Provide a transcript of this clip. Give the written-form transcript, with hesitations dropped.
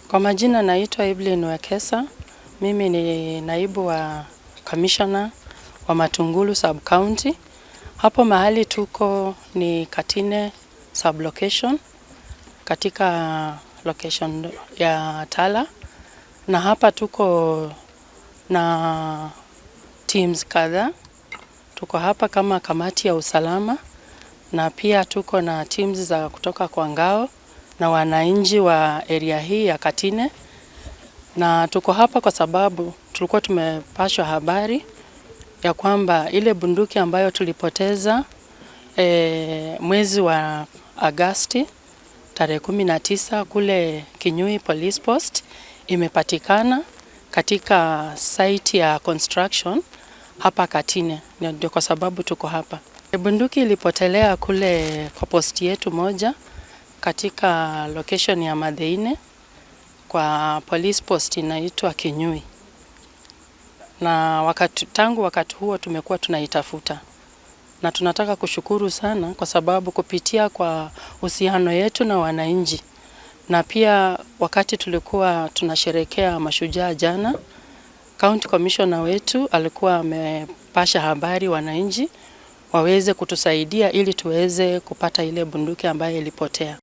Kwa majina naitwa Evelyn Wekesa. Mimi ni naibu wa commissioner wa Matungulu sub county. Hapo mahali tuko ni Katine sub location katika location ya Tala, na hapa tuko na teams kadhaa. Tuko hapa kama kamati ya usalama, na pia tuko na teams za kutoka kwa ngao na wananchi wa area hii ya Katine. Na tuko hapa kwa sababu tulikuwa tumepashwa habari ya kwamba ile bunduki ambayo tulipoteza mwezi wa Agosti tarehe 19 kule Kinyui Police Post imepatikana katika site ya construction hapa Katine. Ndio kwa sababu tuko hapa. Bunduki ilipotelea kule kwa posti yetu moja katika location ya Madeine kwa police post inaitwa Kinyui. Na tangu wakati huo tumekuwa tunaitafuta. Na tunataka kushukuru sana kwa sababu kupitia kwa uhusiano yetu na wananchi. Na pia wakati tulikuwa tunasherehekea mashujaa jana, county commissioner wetu alikuwa amepasha habari wananchi waweze kutusaidia ili tuweze kupata ile bunduki ambayo ilipotea.